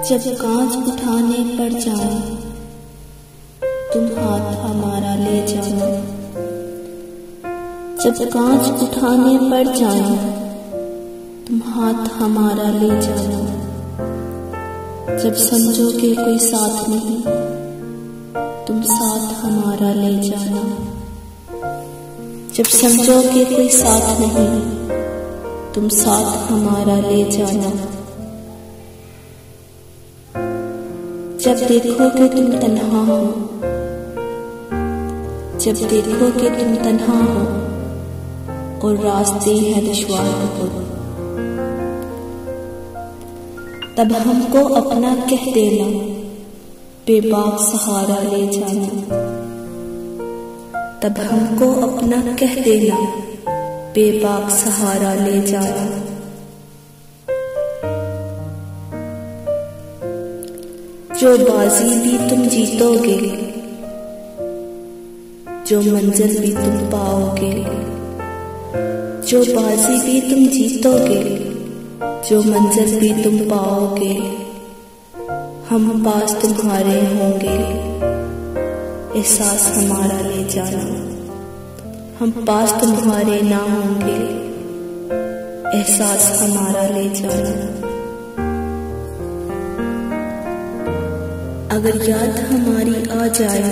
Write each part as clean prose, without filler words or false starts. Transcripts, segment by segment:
जब कांच उठाने पड़ जाए तुम हाथ हमारा ले जाना। जब कांच उठाने पड़ जाए तुम हाथ हमारा ले जाना। जब समझोगे कोई साथ नहीं तुम साथ हमारा ले जाना। जब समझोगे कोई साथ नहीं तुम साथ हमारा ले जाना। जब देखोगे तुम तन्हा हो, जब देखोगे तुम तन्हा हो और रास्ते हैं दुश्वार हो, तब हमको अपना कह देना, बेबाक सहारा ले जाना। तब हमको अपना कह देना, बेबाक सहारा ले जाना। जो बाजी भी तुम जीतोगे, जो मंजिल भी तुम पाओगे। जो बाजी भी तुम जीतोगे, जो मंजिल भी तुम पाओगे। हम पास तुम्हारे होंगे, एहसास हमारा ले जाना। हम पास तुम्हारे ना होंगे, एहसास हमारा ले जाना। अगर याद हमारी आ जाए,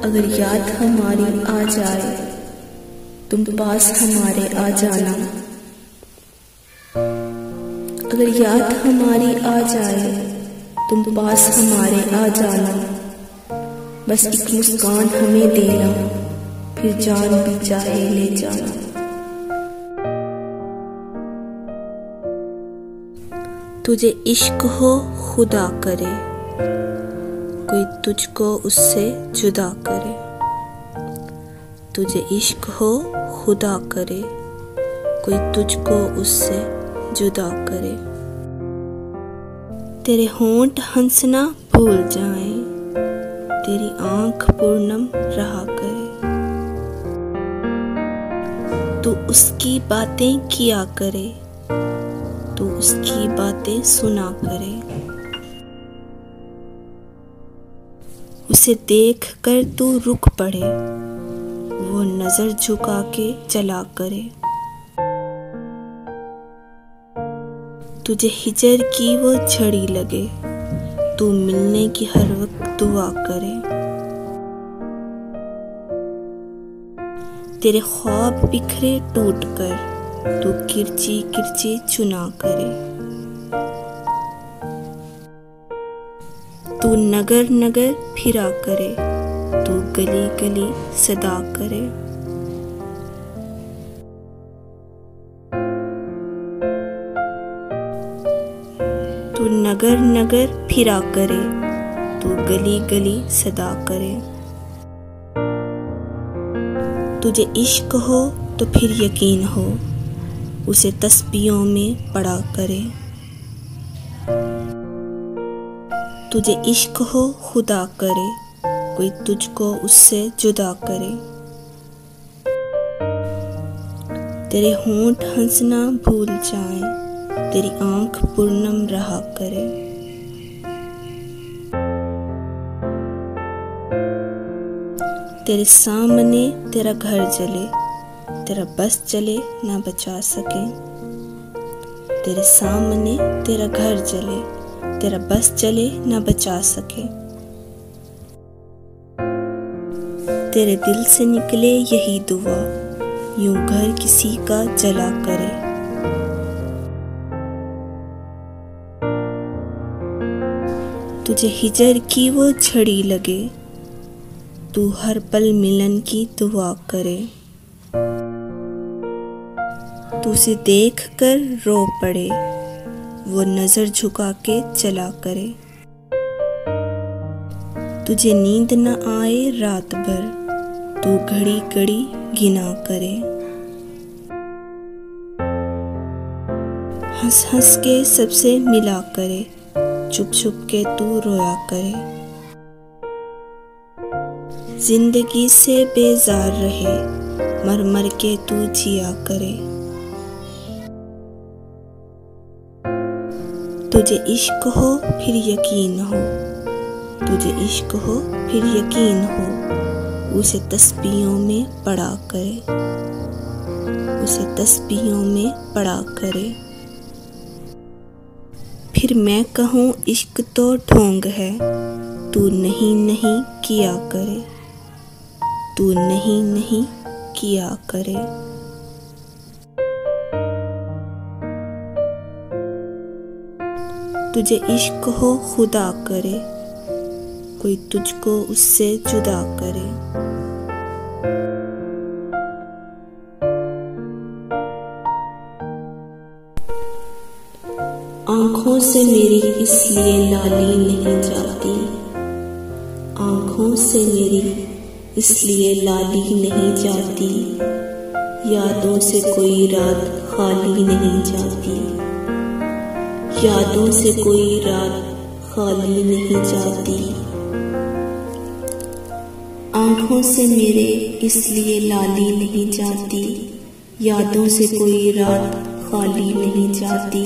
अगर याद हमारी आ जाए तुम पास हमारे आ जाना। अगर याद हमारी आ जाए तुम पास हमारे आ जाना। बस एक मुस्कान हमें देना, फिर जान भी चाहे ले जाना। तुझे इश्क हो खुदा करे, कोई तुझको उससे जुदा करे। तुझे इश्क हो खुदा करे, कोई तुझको उससे जुदा करे। तेरे होंठ हंसना भूल जाएं, तेरी आंख पूर्णम रहा करे। तू उसकी बातें किया करे, तू उसकी बातें सुना करे। उसे देख कर तू रुक पड़े, वो नजर झुका के चला करे। तुझे हिजर की वो झड़ी लगे, तू मिलने की हर वक्त दुआ करे। तेरे ख्वाब बिखरे टूट कर, तू किरची किरची चुना करे। तू नगर नगर फिरा करे, तू गली गली सदा करे। तू नगर नगर फिरा करे, तू गली गली सदा करे। तुझे इश्क हो तो फिर यकीन हो, उसे तस्बीहों में पड़ा करे। तुझे इश्क हो खुदा करे, कोई तुझको उससे जुदा करे। तेरे होंठ हंसना भूल जाएं, तेरी आंख पूर्णम रहा करे। तेरे सामने तेरा घर जले, तेरा बस चले ना बचा सके। तेरे सामने तेरा घर जले, तेरा बस चले ना बचा सके। तेरे दिल से निकले यही दुआ, यूं घर किसी का जला करे। तुझे हिजर की वो झड़ी लगे, तू हर पल मिलन की दुआ करे। तू उसे देख कर रो पड़े, वो नजर झुका के चला करे। तुझे नींद न आए रात भर, तू घड़ी घड़ी गिना करे। हंस हंस के सबसे मिला करे, चुप चुप के तू रोया करे। जिंदगी से बेजार रहे, मर मर के तू जिया करे। तुझे इश्क हो फिर यकीन हो, तुझे इश्क हो फिर यकीन हो, उसे तस्बीहों में पढ़ा करे, उसे तस्बीहों में पढ़ा करे। फिर मैं कहूँ इश्क तो ढोंग है, तू नहीं नहीं किया करे, तू नहीं नहीं किया करे। तुझे इश्क हो खुदा करे, कोई तुझको उससे जुदा करे। आँखों से मेरी इसलिए लाली नहीं जाती, आँखों से मेरी इसलिए लाली नहीं जाती, यादों से कोई रात खाली नहीं जाती, यादों से कोई रात खाली नहीं जाती। आँखों से मेरे इसलिए लाली नहीं जाती, यादों से कोई रात खाली नहीं जाती।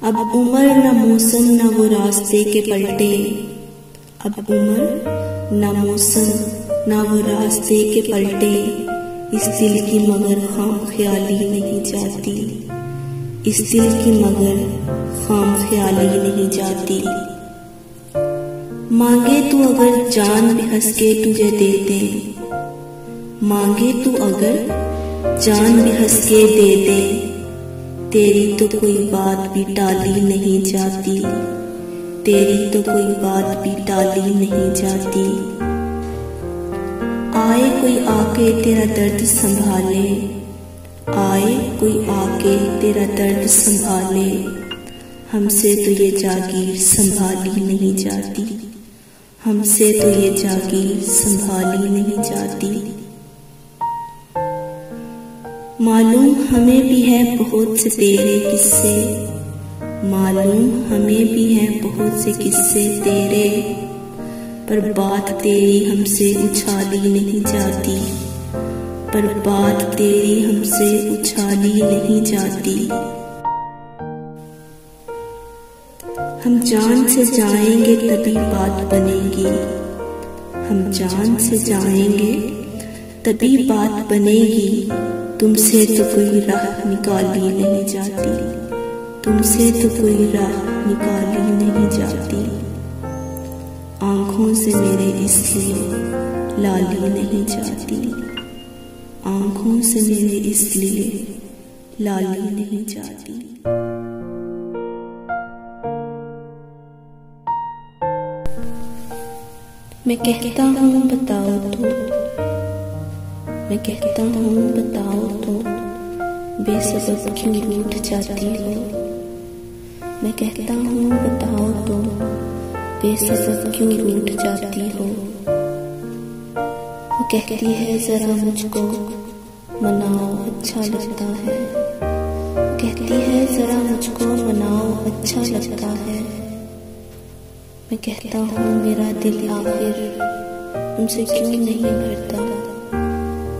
अब उम्र न मौसम न वो रास्ते के पलटे, अब उम्र न मौसम न वो रास्ते के पलटे, इस दिल की मगर खाम ख्याली नहीं जाती, इस दिल की मगर खाम ख्याली नहीं जाती। मांगे तू अगर जान भी हंस के तुझे दे दे, मांगे तू अगर जान भी हंस के दे दे, तेरी तो कोई बात भी टाली नहीं जाती, तेरी तो कोई बात भी टाली नहीं जाती। आए कोई आके तेरा दर्द संभाले, आए कोई आके तेरा दर्द संभाले, हमसे तो ये जागीर संभाली नहीं जाती, हमसे तो ये जागीर संभाली नहीं जाती। मालूम हमें भी है बहुत से तेरे किस्से, मालूम हमें भी है बहुत से किस्से तेरे, पर बात तेरी हमसे उछाली नहीं जाती, पर बात तेरी हमसे उछाली नहीं जाती। हम जान से जाएंगे तभी बात बनेगी, हम जान से जाएंगे तभी बात बनेगी, तुमसे तो कोई राह निकाली नहीं जाती, तुमसे तो कोई राह निकाली नहीं जाती। आँखों से मेरे इसलिए लाली नहीं जाती, आँखों से मेरे इसलिए लाली नहीं जाती। मैं कहता हूँ बताओ तो, मैं कहता हूँ बताओ तो, बेसबब क्यों रूठ जाती हो, मैं कहता हूँ बताओ तो, बेसबब क्यों रूठ जाती हो। वो कहती है जरा मुझको मनाओ अच्छा लगता है, कहती है जरा मुझको मनाओ अच्छा लगता है। मैं कहता हूँ मेरा दिल आखिर तुमसे क्यों नहीं भरता,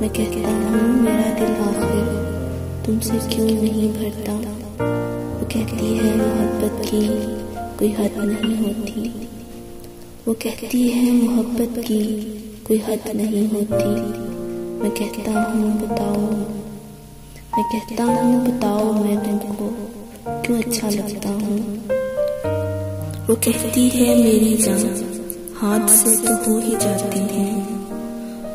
मैं कहता हूँ मेरा दिल आखिर तुमसे क्यों नहीं भरता। वो कहती है मोहब्बत की कोई हद नहीं होती, वो कहती है मोहब्बत की कोई हद नहीं होती। मैं कहता हूँ बताओ, मैं कहता हूँ बताओ मैं तुमको क्यों अच्छा लगता हूँ। वो कहती है मेरी जान हाथ से तो हो ही जाती है,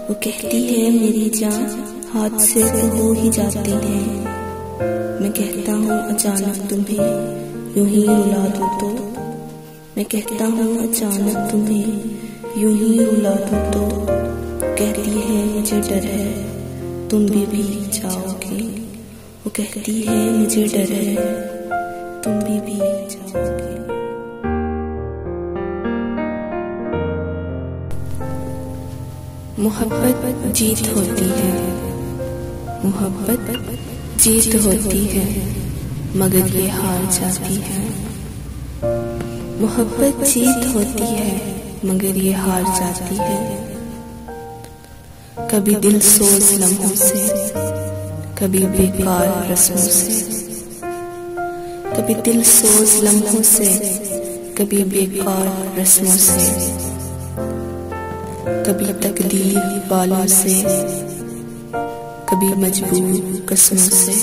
वो कहती है मेरी जान हाथ से तो हो ही जाती है। मैं कहता हूँ अचानक तुम्हें यूं ही रुला दूँ तो, मैं कहता हूँ अचानक तुम्हें यूं ही रुला दूँ तो, कहती है मुझे डर है तुम भी भीग जाओगे, वो कहती है मुझे डर है तुम भी भीग जाओगे। मोहब्बत जीत होती है, मोहब्बत जीत होती है, मगर ये हार जाती है। मोहब्बत जीत होती है मगर ये हार जाती है। कभी दिल सोज लम्हों से, कभी बेकार रस्मों से, कभी दिल सोज लम्हों से, कभी बेकार रस्मों से, कभी तकदीर वालों से, कभी मजबूर कसमों से,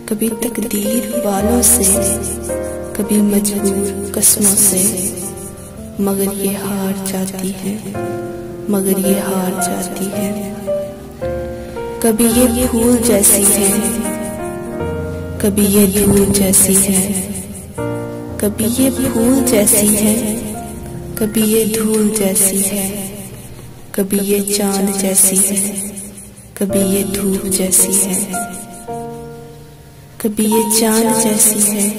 कभी तकदीर वालों से, कभी मजबूर कसमों से, मगर ये हार जाती है, मगर ये हार जाती है। कभी ये फूल जैसी है, कभी ये धूल जैसी है, कभी ये फूल जैसी है, कभी ये धूल जैसी है, कभी ये चांद जैसी है, कभी ये धूप जैसी है, कभी ये चांद जैसी है,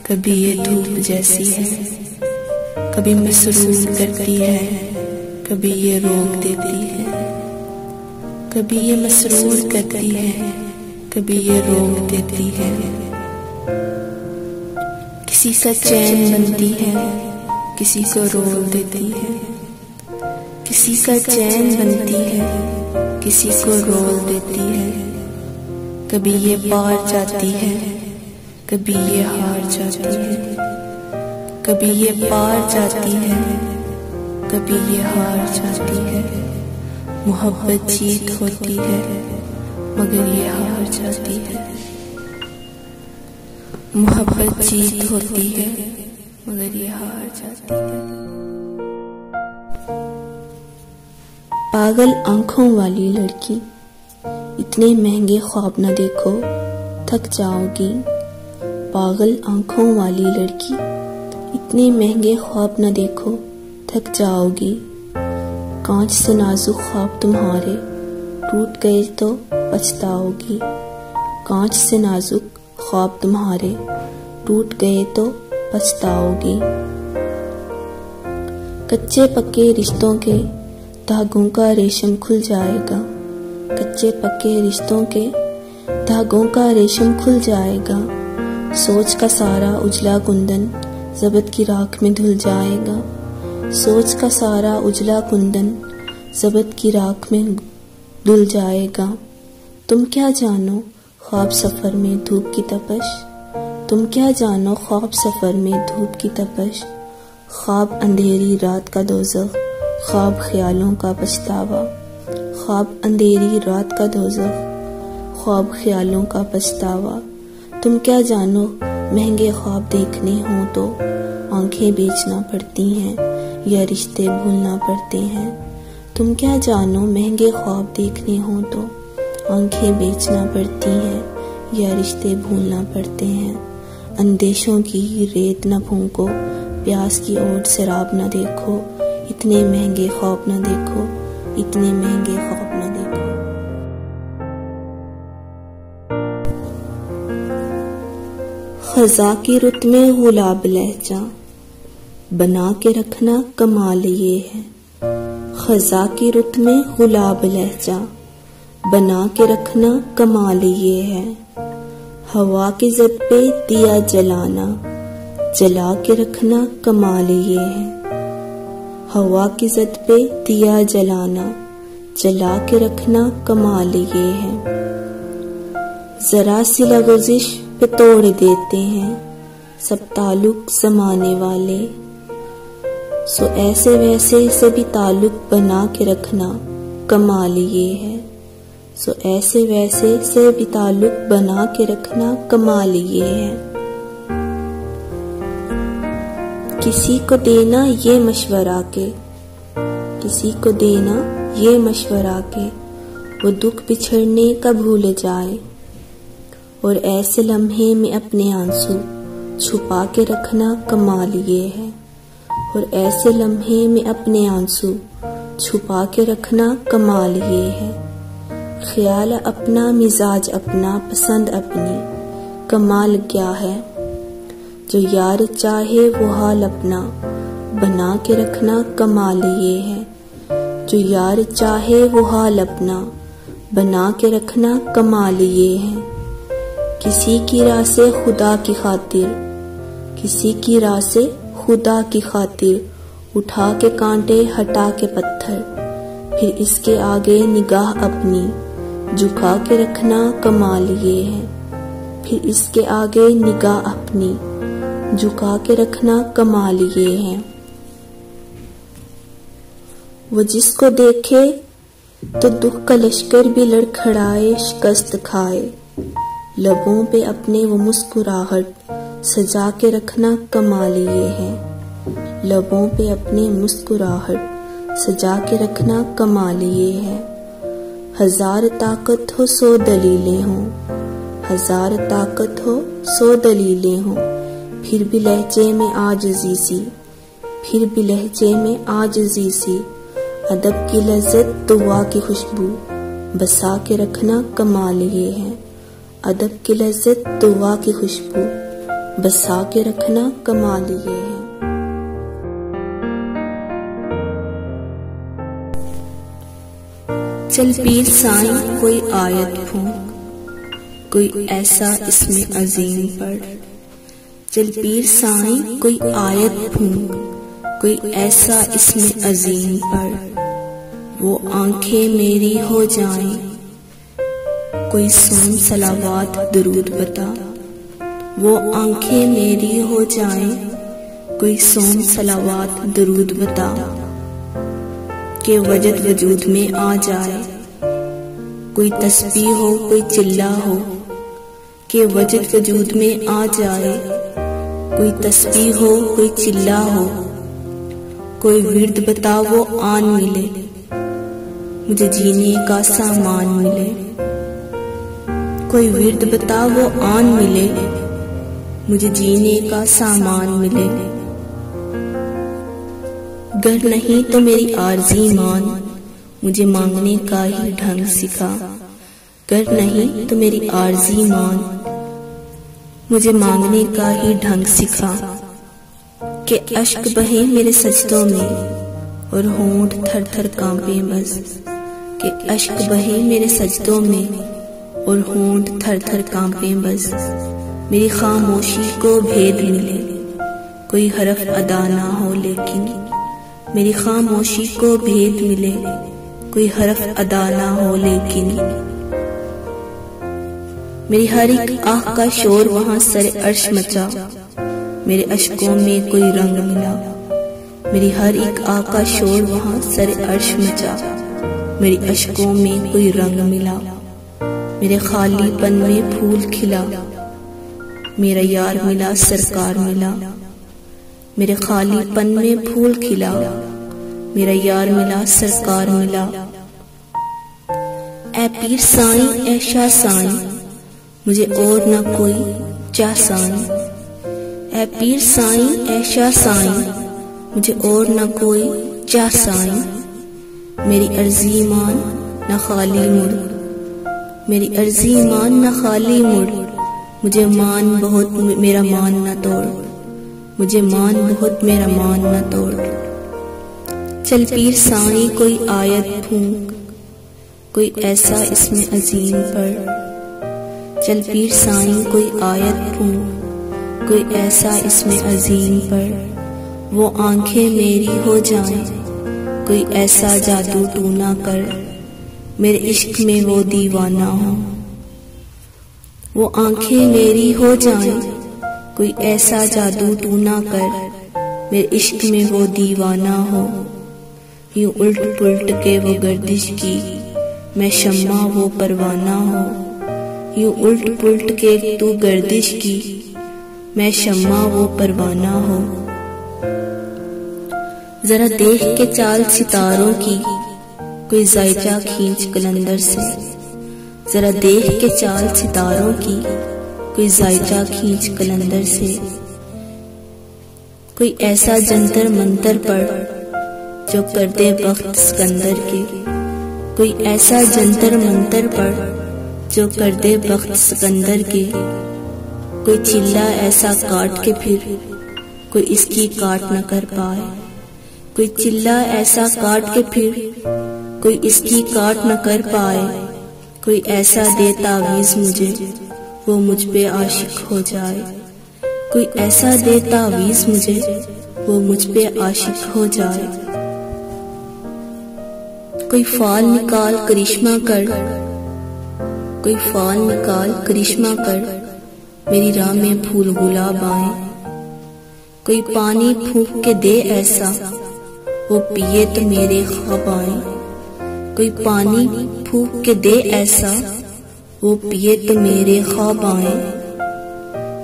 कभी ये धूप जैसी है, कभी मसरूर करती है, कभी ये रोक देती है, कभी ये मसरूर करती है, कभी ये रोक देती है। किसी का चैन बनती है, किसी को रोल देती है, किसी का चैन बनती है, किसी को रोल देती है। कभी ये पार जाती है, कभी ये हार जाती है, कभी ये पार जाती है, कभी ये हार जाती है। मोहब्बत जीत होती है, मगर ये हार जाती है। मोहब्बत जीत होती है, मगर ये हार जाती है। पागल आंखों वाली लड़की, इतने महंगे ख्वाब न देखो, थक जाओगी। पागल आंखों वाली लड़की, इतने महंगे ख्वाब न देखो, थक जाओगी। कांच से नाजुक ख्वाब तुम्हारे, टूट गए तो पछताओगी। कांच से नाजुक ख्वाब तुम्हारे, टूट गए तो पछताओगी। कच्चे पक्के रिश्तों के धागों का रेशम खुल जाएगा। कच्चे पक्के रिश्तों के धागों का रेशम खुल जाएगा। सोच का सारा उजला कुंदन ज़बत की राख में धुल जाएगा। सोच का सारा उजला कुंदन ज़बत की राख में धुल जाएगा। तुम क्या जानो ख्वाब सफर में धूप की तपश, तुम क्या जानो ख्वाब सफर में धूप की तपश। ख्वाब अंधेरी रात का दोज़ख, ख्वाब ख्यालों का पछतावा। ख्वाब अंधेरी रात का दोज़ख, ख्वाब ख्यालों का पछतावा। तुम क्या जानो महंगे ख्वाब देखने हों तो आंखें बेचना पड़ती हैं या रिश्ते भूलना पड़ते हैं। तुम क्या जानो महंगे ख्वाब देखने हों तो आंखें बेचना पड़ती हैं या रिश्ते भूलना पड़ते हैं। अंदेशों की रेत न फूंको, प्यास की ओट शराब न देखो। इतने महंगे ख्वाब न देखो, इतने महंगे ख्वाब न देखो। खज़ा की रुत में गुलाब लहजा, बना के रखना कमाल ये है। खज़ा की रुत में गुलाब लहजा, बना के रखना कमाल ये है। हवा की ज़द पे दिया जलाना, जला के रखना कमाल ये है। हवा की ज़द पे दिया जलाना, जला के रखना कमाल ये है। जरा सी लग़ज़िश पे तोड़ देते हैं सब ताल्लुक ज़माने वाले। सो ऐसे वैसे सभी ताल्लुक बना के रखना कमाल ये है। सो ऐसे वैसे सभी ताल्लुक बना के रखना कमाल ये है। किसी को देना ये मशवरा के, किसी को देना ये मशवरा के, वो दुख बिछड़ने का भूल जाए। और ऐसे लम्हे में अपने आंसू छुपा के रखना कमाल ये है। और ऐसे लम्हे में अपने आंसू छुपा के रखना कमाल ये है। ख्याल अपना, मिजाज अपना, पसंद अपनी, कमाल क्या है। जो यार चाहे वो हाल अपना, बना के रखना कमाल ये है। जो यार चाहे वो हाल अपना, बना के रखना कमाल ये है। किसी की राह से खुदा की खातिर, किसी की राह से खुदा की खातिर, उठा के कांटे हटा के पत्थर, फिर इसके आगे निगाह अपनी झुका के रखना कमाल ये है। फिर इसके आगे निगाह अपनी झुका के रखना कमाल ये है। वो जिसको देखे तो दुख का लश्कर भी लड़खड़ाए शिकस्त खाए, लबों पे अपने वो मुस्कुराहट सजा के रखना कमाल ये है। लबों पे अपने मुस्कुराहट सजा के रखना कमाल ये है। हजार ताकत हो 100 दलीलें हों, हजार ताकत हो 100 दलीलें हों, फिर भी लहजे में आजिज़ी सी, फिर भी लहजे में आजिज़ी सी, अदब की लज्जत दुआ की खुशबू बसा के रखना कमाल ये है। अदब की लज्जत दुआ की खुशबू बसा के रखना कमाल ये है। चल पीर साईं कोई आयत फूंक, कोई ऐसा इसमें अजीम पढ़। चल पीर साईं कोई आयत फूंक, कोई ऐसा इसमें अजीम पढ़। वो आंखें मेरी हो जाएं, कोई सोम सलावात दरूद बता। वो आंखें मेरी हो जाएं, कोई सोम सलावात दरूद बता। के वजद वजूद में आ जाए, कोई तस्बीह हो कोई चिल्ला हो। के वजद वजूद में आ जाए, कोई तस्बीह हो कोई चिल्ला हो। कोई विर्द बता वो आन मिले, मुझे जीने का सामान मिले। कोई विर्द बता वो आन मिले, मुझे जीने का सामान मिले। गर नहीं तो मेरी आरज़ी मान, मुझे मांगने का ही ढंग सिखा। गर नहीं तो मेरी आरज़ी मान, मुझे मांगने का ही ढंग सिखा। के अश्क बहे मेरे सजदों में और होंठ थर थर कांपे बस। के अश्क बहे मेरे सजदों में और होंठ थर थर कांपे बस। मेरी खामोशी को भेद मिले, कोई हरफ अदा ना हो लेकिन। मेरी खामोशी को भेद मिले, कोई हरफ अदा ना हो लेकिन। मेरी हर एक आह का शोर वहां सरे अर्श मचा, मेरे अश्कों में कोई रंग मिला। मेरी हर एक आह का शोर वहां सरे अर्श मचा, मेरे अश्कों में कोई रंग मिला। मेरे खालीपन में फूल खिला, मेरा यार मिला सरकार मिला। मेरे खालीपन में फूल खिला, मेरा यार मिला सरकार मिला। ऐ पीर साईं ऐ शाह साईं, मुझे और न कोई चाह साईं। ऐ पीर साईं ऐ शाह साईं, मुझे और न कोई चाह साईं। मेरी अर्जी मान न खाली मुड़, मेरी अर्जी मान न खाली मुड़। मुझे मान बहुत मेरा मान न तोड़, मुझे मान बहुत मेरा मान न तोड़। चल पीर साईं कोई आयत फूंक, कोई ऐसा इसमें अजीम पढ़। चल पीर साईं कोई आयत फूंक, कोई ऐसा इसमें अजीम पढ़। वो आंखें मेरी हो जाएं, कोई ऐसा जादू तू ना कर, मेरे इश्क में वो दीवाना हो। वो आंखें मेरी हो जाएं, कोई ऐसा जादू तू ना कर, मेरे इश्क में वो दीवाना हो। यूं उल्ट पुल्ट के वो गर्दिश की, मैं शम्मा वो परवाना हो। यूं उल्ट पुल्ट के तू गर्दिश की, मैं शम्मा वो परवाना हो। जरा देख के चाल सितारों की, कोई जायचा खींच कलंदर से। जरा देख के चाल सितारों की, कोई जायचा खींच कलंदर से। कोई ऐसा जंतर मंतर पढ़ जो कर दे बख्त सिकंदर के। कोई ऐसा जंतर मंतर पढ़ जो कर दे बख्त सिकंदर के। कोई चिल्ला ऐसा काट के फिर कोई इसकी काट न कर पाए। कोई चिल्ला ऐसा काट के फिर कोई इसकी काट न कर पाए। कोई ऐसा दे तावीज़ मुझे, वो मुझ पे आशिक हो जाए। कोई ऐसा दे तावीज़ मुझे, वो मुझ पे आशिक हो जाए। कोई फाल निकाल करिश्मा कर, कोई फाल निकाल करिश्मा कर। मेरी राह में फूल गुलाब आए। कोई पानी फूंक के दे ऐसा, वो पिए तो मेरे ख्वाब आए। कोई पानी फूंक के दे ऐसा, वो पिए तो मेरे ख्वाब आए।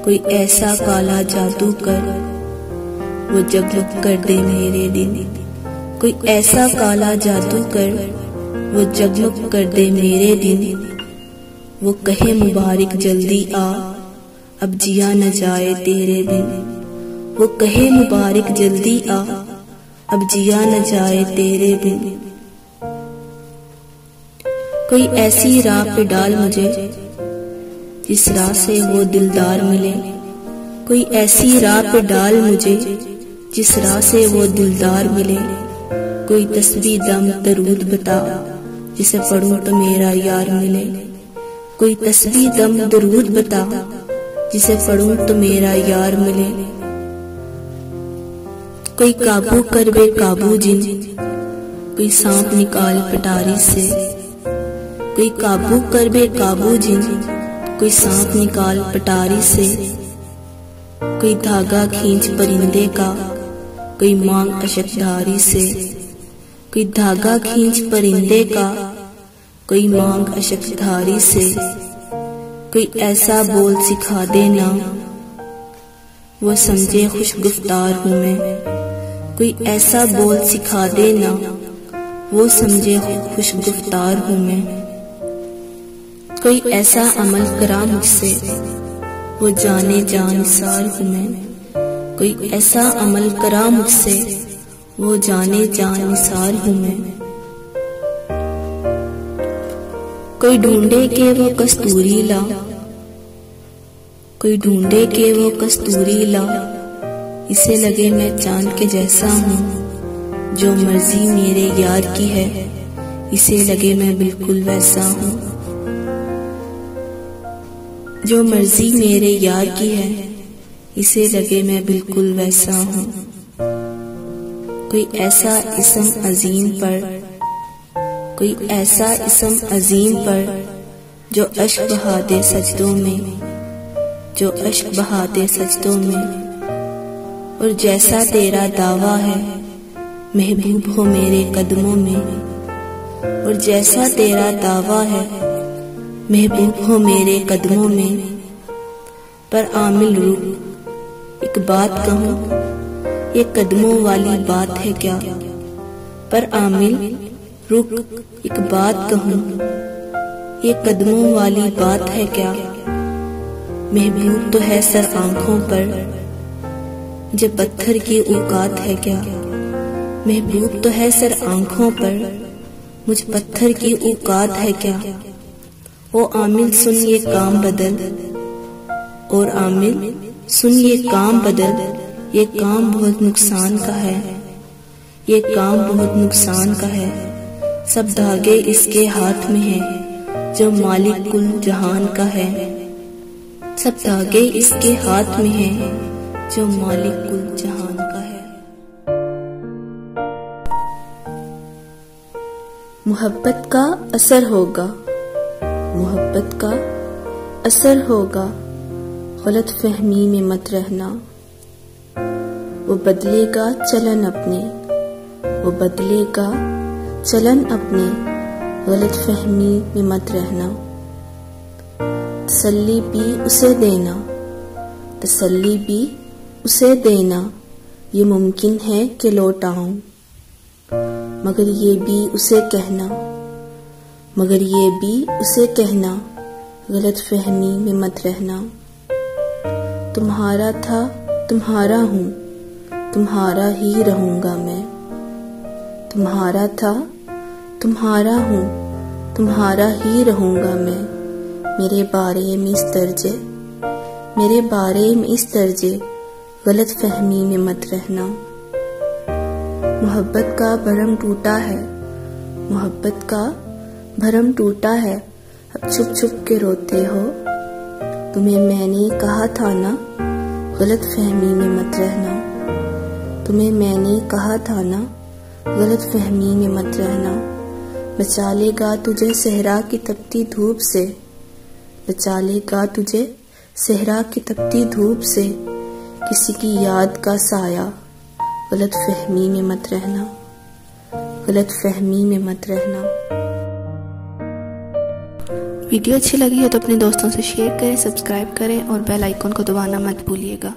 कोई ऐसा काला जादू कर, वो जगमग कर दे मेरे दिन। कोई ऐसा काला जादू कर, वो जगमग कर दे मेरे दिन। वो कहे मुबारक जल्दी आ, अब जिया न जाए तेरे बिन। वो कहे मुबारक जल्दी आ, अब जिया न जाए तेरे बिन। कोई ऐसी राह पे डाल मुझे, जिस राह से वो दिलदार मिले। कोई ऐसी राह पे डाल मुझे, जिस राह से वो दिलदार मिले। कोई तस्बीह दम दरूद बता, जिसे पढ़ूं तो मेरा यार मिले। कोई तस्बीह दम दरूद बता, जिसे पढ़ूं तो मेरा यार मिले। कोई काबू कर बे काबू जिन, कोई सांप निकाल पटारी से। कोई काबू कर बे काबू जिन, कोई सांप निकाल पटारी से। कोई धागा खींच परिंदे का, कोई मांग अशकधारी से। कोई धागा खींच परिंदे का, कोई मांग अशकधारी से। कोई ऐसा बोल सिखा देना, वो समझे खुश गुफ्तार हूँ मैं। कोई ऐसा बोल सिखा देना, वो समझे खुश गुफ्तार हूँ मैं। कोई ऐसा अमल करा मुझसे, वो जाने जानिसार हूँ मैं। कोई ऐसा अमल करा मुझसे, वो जाने जानिसार हूँ मैं। कोई ढूंढे के वो कस्तूरी ला, कोई ढूंढे के वो कस्तूरी ला। इसे लगे मैं चांद के जैसा हूँ, जो मर्जी मेरे यार की है। इसे लगे मैं बिल्कुल वैसा हूँ, जो मर्जी मेरे यार की है। इसे लगे मैं बिल्कुल वैसा हूँ। कोई ऐसा इस्म अजीम पर, कोई ऐसा इस्म अजीम पर, जो अश्क बहा दे सजदों में, जो अश्क बहा दे सजदों में। और जैसा तेरा दावा है, महबूब हो मेरे कदमों में। और जैसा तेरा दावा है, महबूब हो मेरे कदमों में। पर आमिल रुक, एक बात कहूँ, ये कदमों वाली बात है क्या। पर आमिल रुक, एक बात कहूँ, ये कदमों वाली बात है क्या। महबूब तो है सर आंखों पर, जो पत्थर की औकात है क्या। महबूब तो है सर आंखों पर, मुझ पत्थर की औकात है क्या। ओ आमिल सुन ये काम बदल, और आमिल सुन ये काम बदल। ये काम बहुत नुकसान का है, ये काम बहुत नुकसान का है। सब धागे इसके हाथ में हैं, जो मालिक कुल जहान का है। सब धागे इसके हाथ में हैं, जो मालिक कुल जहान का है। मोहब्बत का असर होगा, मोहब्बत का असर होगा। गलत फहमी में मत रहना, वो बदलेगा चलन अपने, वो बदलेगा चलन अपने। गलत फहमी में मत रहना। तसल्ली भी उसे देना, तसल्ली भी उसे देना। ये मुमकिन है कि लौट आऊं, मगर ये भी उसे कहना, मगर ये भी उसे कहना। गलत फहमी में मत रहना। तुम्हारा था तुम्हारा हूँ, तुम्हारा ही रहूंगा मैं। तुम्हारा था तुम्हारा हूँ, तुम्हारा ही रहूंगा मैं। मेरे बारे में इस दर्जे, मेरे बारे में इस दर्जे। गलत फहमी में मत रहना। मोहब्बत का भरम टूटा है, मोहब्बत का भरम टूटा है। अब छुप छुप के रोते हो, तुम्हें मैंने कहा था ना। गलत फहमी में मत रहना। तुम्हें मैंने कहा था ना, गलत फहमी में मत रहना। बचा लेगा तुझे सहरा की तपती धूप से, बचा लेगा तुझे सहरा की तपती धूप से किसी की याद का साया, गलत फहमी में मत रहना, गलत फहमी में मत रहना। वीडियो अच्छी लगी है तो अपने दोस्तों से शेयर करें, सब्सक्राइब करें और बेल आइकन को दबाना मत भूलिएगा।